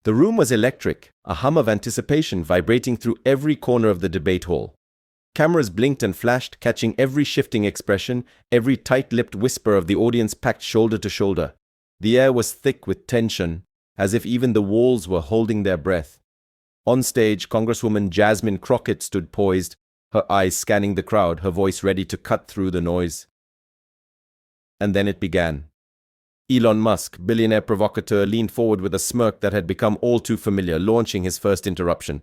The room was electric, a hum of anticipation vibrating through every corner of the debate hall. Cameras blinked and flashed, catching every shifting expression, every tight-lipped whisper of the audience packed shoulder to shoulder. The air was thick with tension, as if even the walls were holding their breath. On stage, Congresswoman Jasmine Crockett stood poised, her eyes scanning the crowd, her voice ready to cut through the noise. And then it began. Elon Musk, billionaire provocateur, leaned forward with a smirk that had become all too familiar, launching his first interruption.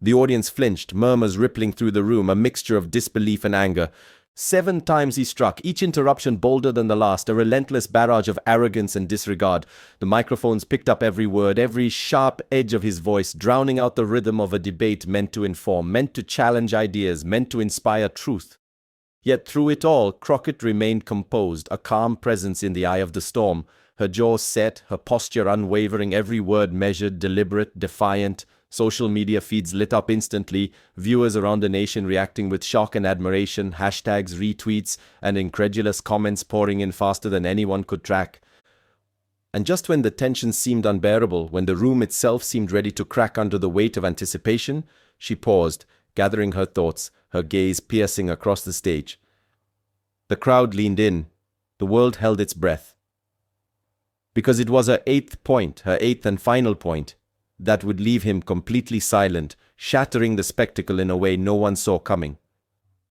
The audience flinched, murmurs rippling through the room, a mixture of disbelief and anger. 7 times he struck, each interruption bolder than the last, a relentless barrage of arrogance and disregard. The microphones picked up every word, every sharp edge of his voice, drowning out the rhythm of a debate meant to inform, meant to challenge ideas, meant to inspire truth. Yet through it all, Crockett remained composed, a calm presence in the eye of the storm, her jaw set, her posture unwavering, every word measured, deliberate, defiant. Social media feeds lit up instantly, viewers around the nation reacting with shock and admiration, hashtags, retweets, and incredulous comments pouring in faster than anyone could track. And just when the tension seemed unbearable, when the room itself seemed ready to crack under the weight of anticipation, she paused, gathering her thoughts, her gaze piercing across the stage. The crowd leaned in. The world held its breath. Because it was her 8th point, her 8th and final point, that would leave him completely silent, shattering the spectacle in a way no one saw coming.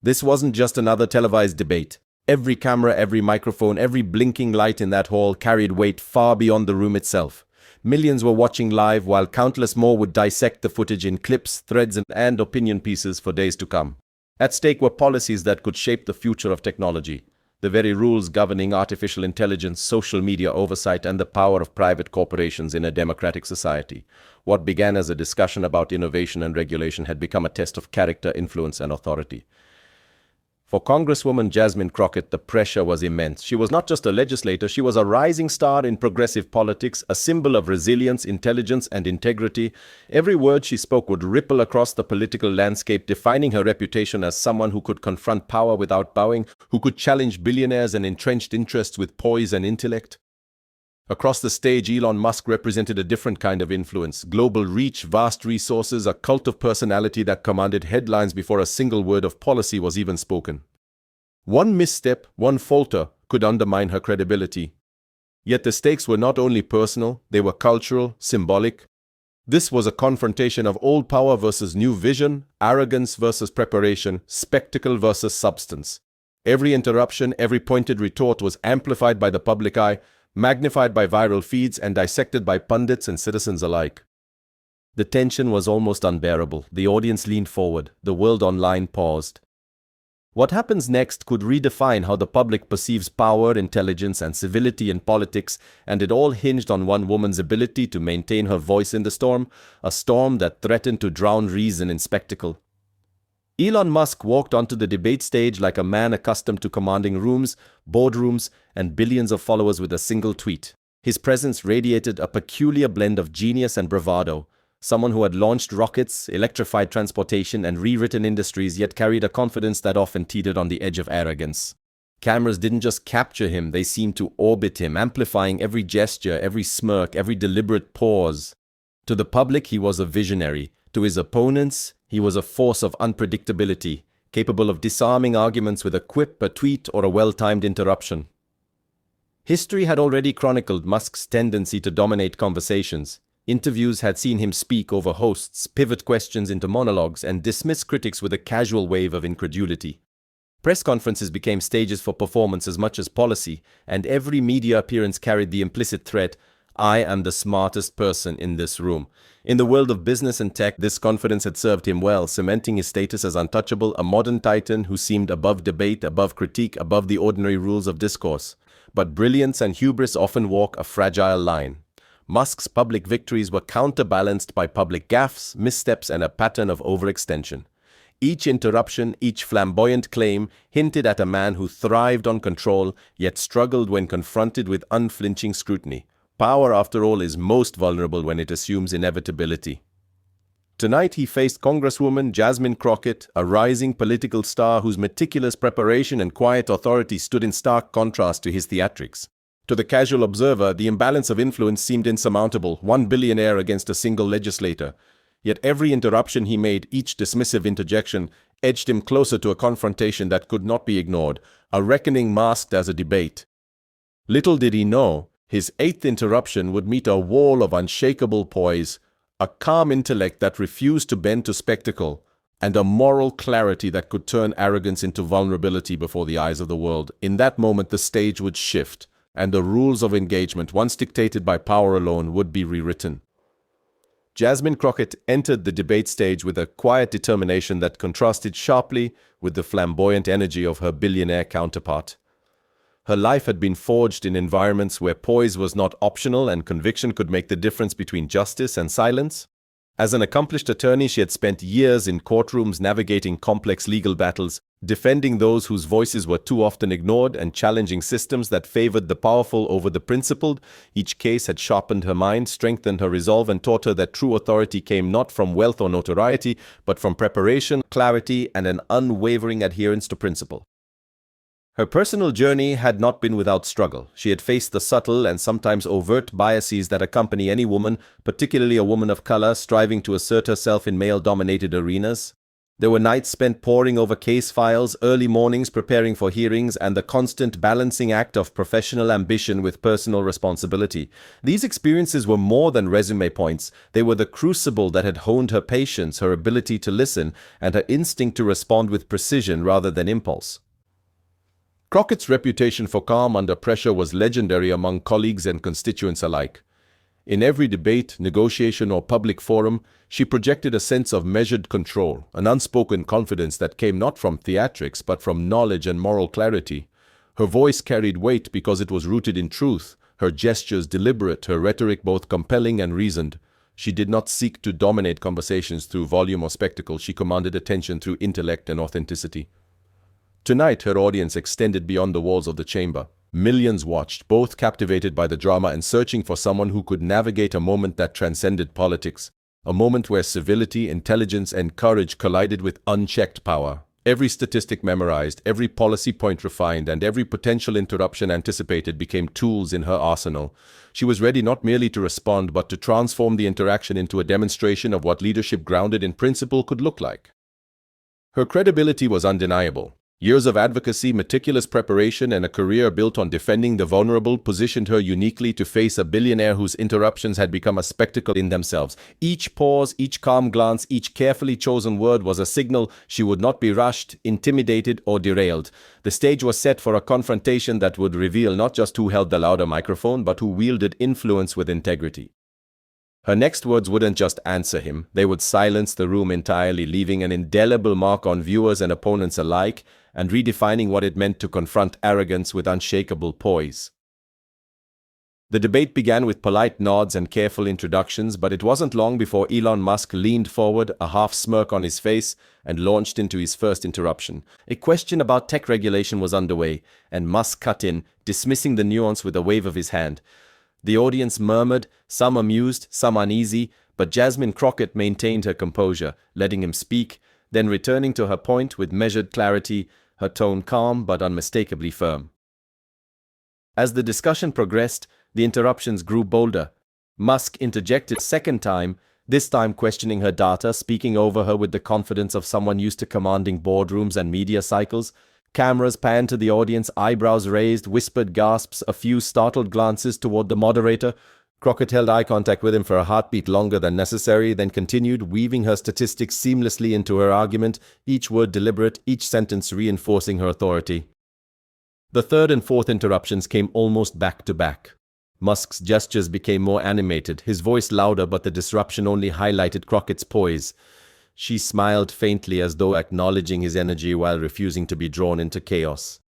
This wasn't just another televised debate. Every camera, every microphone, every blinking light in that hall carried weight far beyond the room itself. Millions were watching live, while countless more would dissect the footage in clips, threads, and opinion pieces for days to come. At stake were policies that could shape the future of technology, the very rules governing artificial intelligence, social media oversight, and the power of private corporations in a democratic society. What began as a discussion about innovation and regulation had become a test of character, influence, and authority. For Congresswoman Jasmine Crockett, the pressure was immense. She was not just a legislator, she was a rising star in progressive politics, a symbol of resilience, intelligence, and integrity. Every word she spoke would ripple across the political landscape, defining her reputation as someone who could confront power without bowing, who could challenge billionaires and entrenched interests with poise and intellect. Across the stage, Elon Musk represented a different kind of influence. Global reach, vast resources, a cult of personality that commanded headlines before a single word of policy was even spoken. One misstep, one falter, could undermine her credibility. Yet the stakes were not only personal, they were cultural, symbolic. This was a confrontation of old power versus new vision, arrogance versus preparation, spectacle versus substance. Every interruption, every pointed retort was amplified by the public eye, magnified by viral feeds, and dissected by pundits and citizens alike. The tension was almost unbearable. The audience leaned forward. The world online paused. What happens next could redefine how the public perceives power, intelligence, and civility in politics, and it all hinged on one woman's ability to maintain her voice in the storm, a storm that threatened to drown reason in spectacle. Elon Musk walked onto the debate stage like a man accustomed to commanding rooms, boardrooms, and billions of followers with a single tweet. His presence radiated a peculiar blend of genius and bravado. Someone who had launched rockets, electrified transportation, and rewritten industries, yet carried a confidence that often teetered on the edge of arrogance. Cameras didn't just capture him, they seemed to orbit him, amplifying every gesture, every smirk, every deliberate pause. To the public, he was a visionary. To his opponents, he was a force of unpredictability, capable of disarming arguments with a quip, a tweet, or a well-timed interruption. History had already chronicled Musk's tendency to dominate conversations. Interviews had seen him speak over hosts, pivot questions into monologues, and dismiss critics with a casual wave of incredulity. Press conferences became stages for performance as much as policy, and every media appearance carried the implicit threat, "I am the smartest person in this room." In the world of business and tech, this confidence had served him well, cementing his status as untouchable, a modern titan who seemed above debate, above critique, above the ordinary rules of discourse. But brilliance and hubris often walk a fragile line. Musk's public victories were counterbalanced by public gaffes, missteps, and a pattern of overextension. Each interruption, each flamboyant claim hinted at a man who thrived on control, yet struggled when confronted with unflinching scrutiny. Power, after all, is most vulnerable when it assumes inevitability. Tonight he faced Congresswoman Jasmine Crockett, a rising political star whose meticulous preparation and quiet authority stood in stark contrast to his theatrics. To the casual observer, the imbalance of influence seemed insurmountable, one billionaire against a single legislator. Yet every interruption he made, each dismissive interjection, edged him closer to a confrontation that could not be ignored, a reckoning masked as a debate. Little did he know, his eighth interruption would meet a wall of unshakable poise, a calm intellect that refused to bend to spectacle, and a moral clarity that could turn arrogance into vulnerability before the eyes of the world. In that moment, the stage would shift, and the rules of engagement, once dictated by power alone, would be rewritten. Jasmine Crockett entered the debate stage with a quiet determination that contrasted sharply with the flamboyant energy of her billionaire counterpart. Her life had been forged in environments where poise was not optional and conviction could make the difference between justice and silence. As an accomplished attorney, she had spent years in courtrooms navigating complex legal battles, defending those whose voices were too often ignored and challenging systems that favored the powerful over the principled. Each case had sharpened her mind, strengthened her resolve, and taught her that true authority came not from wealth or notoriety, but from preparation, clarity, and an unwavering adherence to principle. Her personal journey had not been without struggle. She had faced the subtle and sometimes overt biases that accompany any woman, particularly a woman of color, striving to assert herself in male-dominated arenas. There were nights spent poring over case files, early mornings preparing for hearings, and the constant balancing act of professional ambition with personal responsibility. These experiences were more than resume points. They were the crucible that had honed her patience, her ability to listen, and her instinct to respond with precision rather than impulse. Crockett's reputation for calm under pressure was legendary among colleagues and constituents alike. In every debate, negotiation, or public forum, she projected a sense of measured control, an unspoken confidence that came not from theatrics but from knowledge and moral clarity. Her voice carried weight because it was rooted in truth, her gestures deliberate, her rhetoric both compelling and reasoned. She did not seek to dominate conversations through volume or spectacle. She commanded attention through intellect and authenticity. Tonight, her audience extended beyond the walls of the chamber. Millions watched, both captivated by the drama and searching for someone who could navigate a moment that transcended politics, a moment where civility, intelligence, and courage collided with unchecked power. Every statistic memorized, every policy point refined, and every potential interruption anticipated became tools in her arsenal. She was ready not merely to respond, but to transform the interaction into a demonstration of what leadership grounded in principle could look like. Her credibility was undeniable. Years of advocacy, meticulous preparation, and a career built on defending the vulnerable positioned her uniquely to face a billionaire whose interruptions had become a spectacle in themselves. Each pause, each calm glance, each carefully chosen word was a signal she would not be rushed, intimidated, or derailed. The stage was set for a confrontation that would reveal not just who held the louder microphone, but who wielded influence with integrity. Her next words wouldn't just answer him, they would silence the room entirely, leaving an indelible mark on viewers and opponents alike, and redefining what it meant to confront arrogance with unshakable poise. The debate began with polite nods and careful introductions, but it wasn't long before Elon Musk leaned forward, a half smirk on his face, and launched into his first interruption. A question about tech regulation was underway, and Musk cut in, dismissing the nuance with a wave of his hand. The audience murmured, some amused, some uneasy, but Jasmine Crockett maintained her composure, letting him speak, then returning to her point with measured clarity, her tone calm but unmistakably firm. As the discussion progressed, the interruptions grew bolder. Musk interjected a second time, this time questioning her data, speaking over her with the confidence of someone used to commanding boardrooms and media cycles. Cameras panned to the audience, eyebrows raised, whispered gasps, a few startled glances toward the moderator. Crockett held eye contact with him for a heartbeat longer than necessary, then continued, weaving her statistics seamlessly into her argument, each word deliberate, each sentence reinforcing her authority. The third and fourth interruptions came almost back to back. Musk's gestures became more animated, his voice louder, but the disruption only highlighted Crockett's poise. She smiled faintly as though acknowledging his energy while refusing to be drawn into chaos.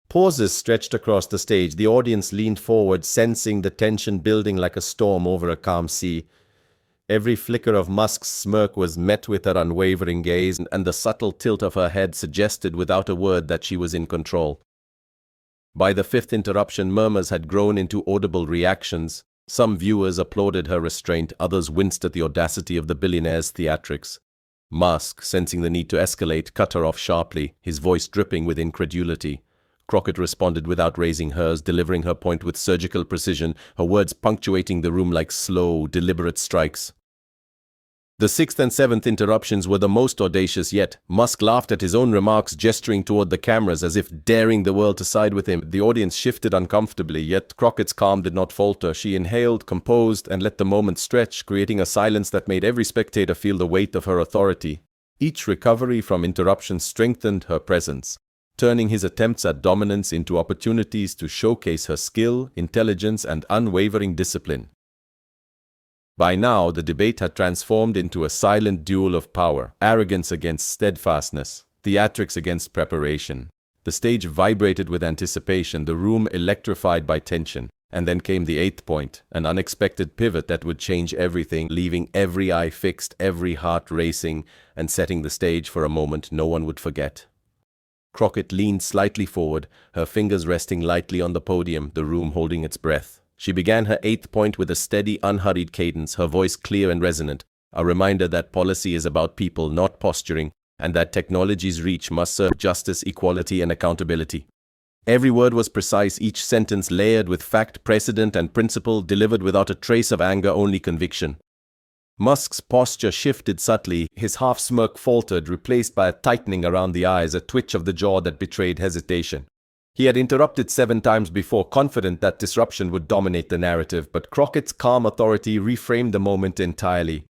Pauses stretched across the stage. The audience leaned forward, sensing the tension building like a storm over a calm sea. Every flicker of Musk's smirk was met with her unwavering gaze, and the subtle tilt of her head suggested without a word that she was in control. By the fifth interruption, murmurs had grown into audible reactions. Some viewers applauded her restraint, others winced at the audacity of the billionaire's theatrics. Musk, sensing the need to escalate, cut her off sharply, his voice dripping with incredulity. Crockett responded without raising hers, delivering her point with surgical precision, her words punctuating the room like slow, deliberate strikes. The sixth and seventh interruptions were the most audacious yet. Musk laughed at his own remarks, gesturing toward the cameras as if daring the world to side with him. The audience shifted uncomfortably, yet Crockett's calm did not falter. She inhaled, composed, and let the moment stretch, creating a silence that made every spectator feel the weight of her authority. Each recovery from interruptions strengthened her presence, turning his attempts at dominance into opportunities to showcase her skill, intelligence, and unwavering discipline. By now, the debate had transformed into a silent duel of power, arrogance against steadfastness, theatrics against preparation. The stage vibrated with anticipation, the room electrified by tension. And then came the eighth point, an unexpected pivot that would change everything, leaving every eye fixed, every heart racing, and setting the stage for a moment no one would forget. Crockett leaned slightly forward, her fingers resting lightly on the podium, the room holding its breath. She began her eighth point with a steady, unhurried cadence, her voice clear and resonant, a reminder that policy is about people, not posturing, and that technology's reach must serve justice, equality, and accountability. Every word was precise, each sentence layered with fact, precedent, and principle, delivered without a trace of anger, only conviction. Musk's posture shifted subtly, his half-smirk faltered, replaced by a tightening around the eyes, a twitch of the jaw that betrayed hesitation. He had interrupted 7 times before, confident that disruption would dominate the narrative, but Crockett's calm authority reframed the moment entirely.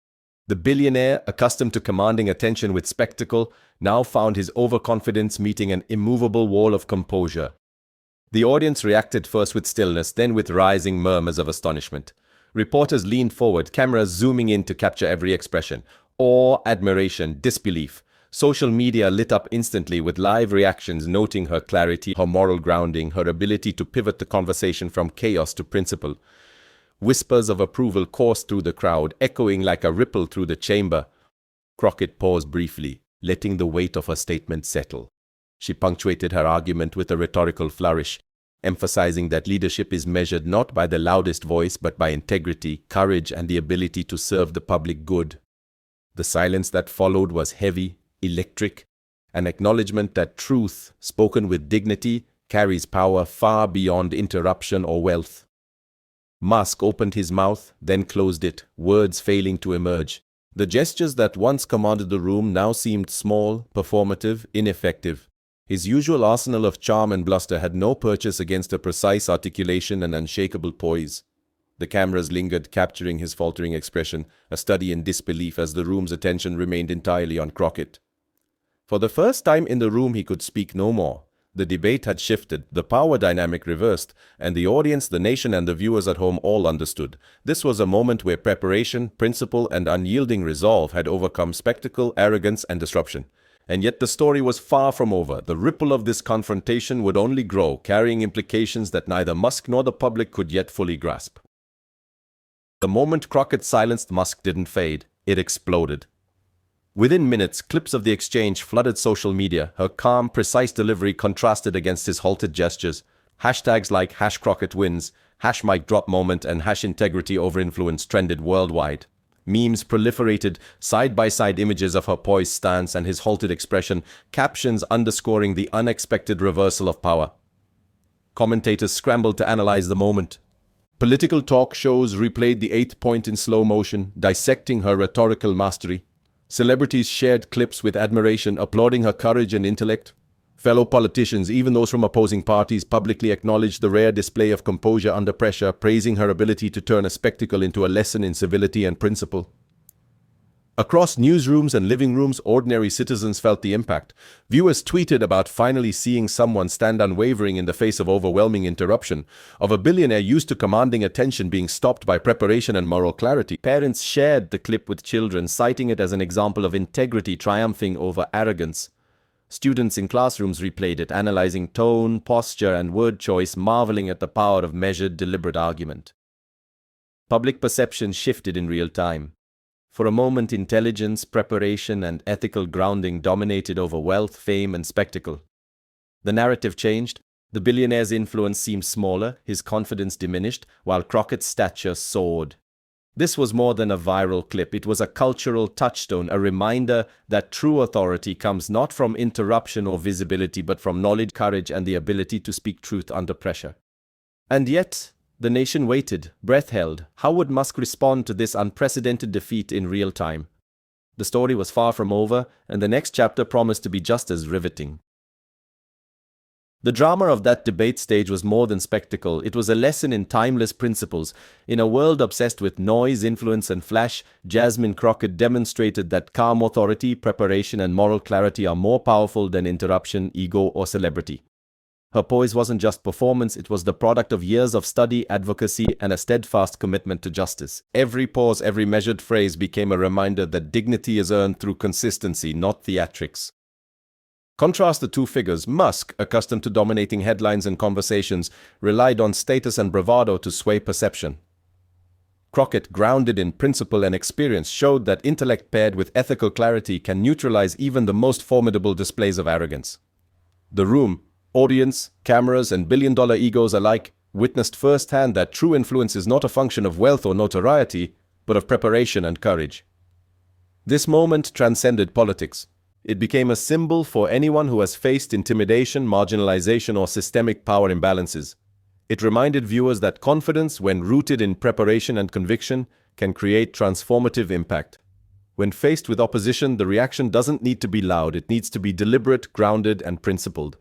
The billionaire, accustomed to commanding attention with spectacle, now found his overconfidence meeting an immovable wall of composure. The audience reacted first with stillness, then with rising murmurs of astonishment. Reporters leaned forward, cameras zooming in to capture every expression. Awe, admiration, disbelief. Social media lit up instantly with live reactions noting her clarity, her moral grounding, her ability to pivot the conversation from chaos to principle. Whispers of approval coursed through the crowd, echoing like a ripple through the chamber. Crockett paused briefly, letting the weight of her statement settle. She punctuated her argument with a rhetorical flourish, emphasizing that leadership is measured not by the loudest voice but by integrity, courage, and the ability to serve the public good. The silence that followed was heavy, electric, an acknowledgement that truth, spoken with dignity, carries power far beyond interruption or wealth. Musk opened his mouth, then closed it, words failing to emerge. The gestures that once commanded the room now seemed small, performative, ineffective. His usual arsenal of charm and bluster had no purchase against a precise articulation and unshakable poise. The cameras lingered, capturing his faltering expression, a study in disbelief as the room's attention remained entirely on Crockett. For the first time in the room he could speak no more. The debate had shifted, the power dynamic reversed, and the audience, the nation, and the viewers at home all understood. This was a moment where preparation, principle, and unyielding resolve had overcome spectacle, arrogance, and disruption. And yet the story was far from over. The ripple of this confrontation would only grow, carrying implications that neither Musk nor the public could yet fully grasp. The moment Crockett silenced Musk didn't fade, it exploded. Within minutes, clips of the exchange flooded social media. Her calm, precise delivery contrasted against his halted gestures. Hashtags like #CrockettWins, #MicDropMoment, and #Integrity over influence trended worldwide. Memes proliferated, side-by-side images of her poised stance and his halted expression, captions underscoring the unexpected reversal of power. Commentators scrambled to analyze the moment. Political talk shows replayed the eighth point in slow motion, dissecting her rhetorical mastery. Celebrities shared clips with admiration, applauding her courage and intellect. Fellow politicians, even those from opposing parties, publicly acknowledged the rare display of composure under pressure, praising her ability to turn a spectacle into a lesson in civility and principle. Across newsrooms and living rooms, ordinary citizens felt the impact. Viewers tweeted about finally seeing someone stand unwavering in the face of overwhelming interruption, of a billionaire used to commanding attention being stopped by preparation and moral clarity. Parents shared the clip with children, citing it as an example of integrity triumphing over arrogance. Students in classrooms replayed it, analyzing tone, posture, and word choice, marveling at the power of measured, deliberate argument. Public perception shifted in real time. For a moment, intelligence, preparation, and ethical grounding dominated over wealth, fame, and spectacle. The narrative changed. The billionaire's influence seemed smaller, his confidence diminished, while Crockett's stature soared. This was more than a viral clip. It was a cultural touchstone, a reminder that true authority comes not from interruption or visibility, but from knowledge, courage, and the ability to speak truth under pressure. And yet, the nation waited, breath held. How would Musk respond to this unprecedented defeat in real time? The story was far from over, and the next chapter promised to be just as riveting. The drama of that debate stage was more than spectacle. It was a lesson in timeless principles. In a world obsessed with noise, influence, and flash, Jasmine Crockett demonstrated that calm authority, preparation, and moral clarity are more powerful than interruption, ego, or celebrity. Her poise wasn't just performance, it was the product of years of study, advocacy, and a steadfast commitment to justice. Every pause, every measured phrase became a reminder that dignity is earned through consistency, not theatrics. Contrast the two figures. Musk, accustomed to dominating headlines and conversations, relied on status and bravado to sway perception. Crockett, grounded in principle and experience, showed that intellect paired with ethical clarity can neutralize even the most formidable displays of arrogance. The room, audience, cameras, and billion-dollar egos alike witnessed firsthand that true influence is not a function of wealth or notoriety, but of preparation and courage. This moment transcended politics. It became a symbol for anyone who has faced intimidation, marginalization, or systemic power imbalances. It reminded viewers that confidence, when rooted in preparation and conviction, can create transformative impact. When faced with opposition, the reaction doesn't need to be loud. It needs to be deliberate, grounded, and principled.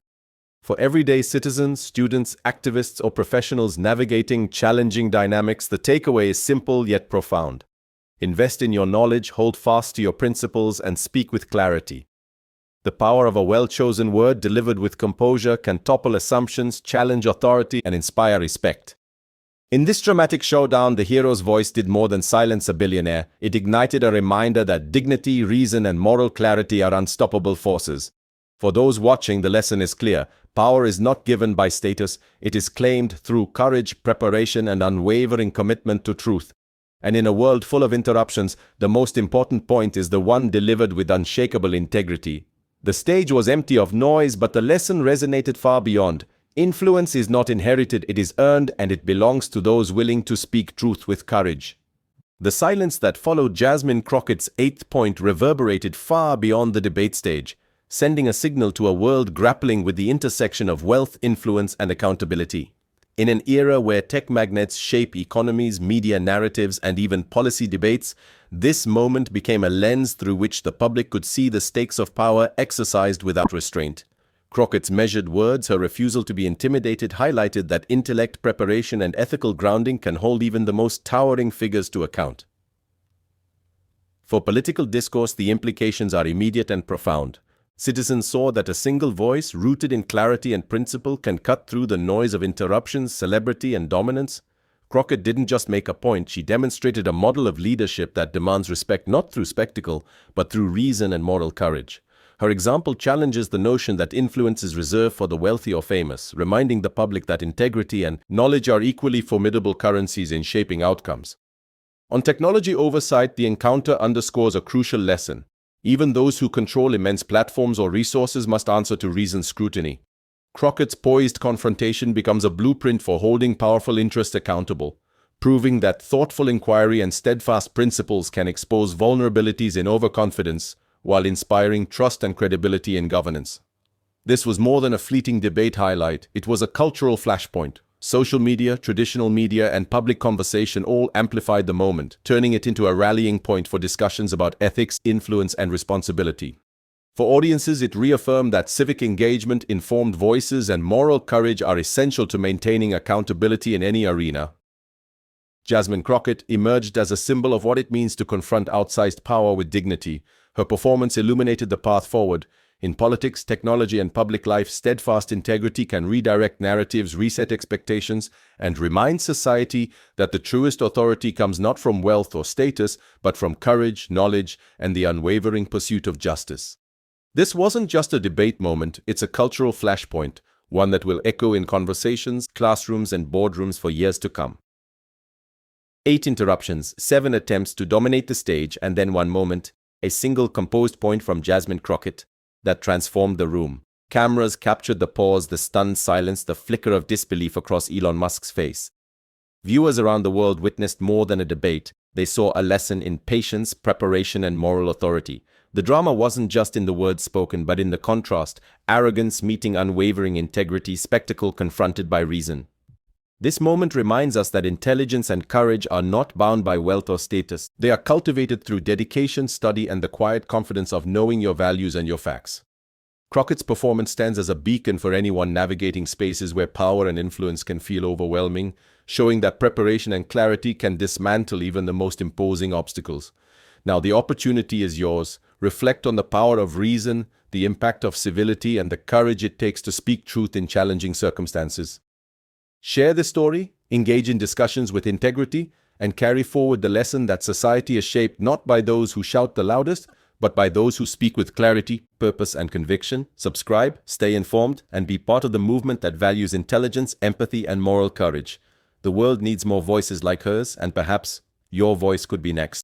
For everyday citizens, students, activists, or professionals navigating challenging dynamics, the takeaway is simple yet profound. Invest in your knowledge, hold fast to your principles, and speak with clarity. The power of a well-chosen word delivered with composure can topple assumptions, challenge authority, and inspire respect. In this dramatic showdown, the hero's voice did more than silence a billionaire. It ignited a reminder that dignity, reason, and moral clarity are unstoppable forces. For those watching, the lesson is clear. Power is not given by status. It is claimed through courage, preparation, and unwavering commitment to truth. And in a world full of interruptions, the most important point is the one delivered with unshakable integrity. The stage was empty of noise, but the lesson resonated far beyond. Influence is not inherited, it is earned, and it belongs to those willing to speak truth with courage. The silence that followed Jasmine Crockett's 8th point reverberated far beyond the debate stage, sending a signal to a world grappling with the intersection of wealth, influence, and accountability. In an era where tech magnates shape economies, media narratives, and even policy debates, this moment became a lens through which the public could see the stakes of power exercised without restraint. Crockett's measured words, her refusal to be intimidated, highlighted that intellect, preparation, and ethical grounding can hold even the most towering figures to account. For political discourse, the implications are immediate and profound. Citizens saw that a single voice, rooted in clarity and principle, can cut through the noise of interruptions, celebrity, and dominance. Crockett didn't just make a point, she demonstrated a model of leadership that demands respect not through spectacle, but through reason and moral courage. Her example challenges the notion that influence is reserved for the wealthy or famous, reminding the public that integrity and knowledge are equally formidable currencies in shaping outcomes. On technology oversight, the encounter underscores a crucial lesson. Even those who control immense platforms or resources must answer to reasoned scrutiny. Crockett's poised confrontation becomes a blueprint for holding powerful interests accountable, proving that thoughtful inquiry and steadfast principles can expose vulnerabilities in overconfidence while inspiring trust and credibility in governance. This was more than a fleeting debate highlight, it was a cultural flashpoint. Social media, traditional media, and public conversation all amplified the moment, turning it into a rallying point for discussions about ethics, influence, and responsibility. For audiences, it reaffirmed that civic engagement, informed voices, and moral courage are essential to maintaining accountability in any arena. Jasmine Crockett emerged as a symbol of what it means to confront outsized power with dignity. Her performance illuminated the path forward. In politics, technology, and public life, steadfast integrity can redirect narratives, reset expectations, and remind society that the truest authority comes not from wealth or status, but from courage, knowledge, and the unwavering pursuit of justice. This wasn't just a debate moment, it's a cultural flashpoint, one that will echo in conversations, classrooms, and boardrooms for years to come. 8 interruptions, 7 attempts to dominate the stage, and then one moment, a single composed point from Jasmine Crockett that transformed the room. Cameras captured the pause, the stunned silence, the flicker of disbelief across Elon Musk's face. Viewers around the world witnessed more than a debate. They saw a lesson in patience, preparation, and moral authority. The drama wasn't just in the words spoken, but in the contrast: arrogance meeting unwavering integrity, spectacle confronted by reason. This moment reminds us that intelligence and courage are not bound by wealth or status. They are cultivated through dedication, study, and the quiet confidence of knowing your values and your facts. Crockett's performance stands as a beacon for anyone navigating spaces where power and influence can feel overwhelming, showing that preparation and clarity can dismantle even the most imposing obstacles. Now, the opportunity is yours. Reflect on the power of reason, the impact of civility, and the courage it takes to speak truth in challenging circumstances. Share this story, engage in discussions with integrity, and carry forward the lesson that society is shaped not by those who shout the loudest, but by those who speak with clarity, purpose, and conviction. Subscribe, stay informed, and be part of the movement that values intelligence, empathy, and moral courage. The world needs more voices like hers, and perhaps your voice could be next.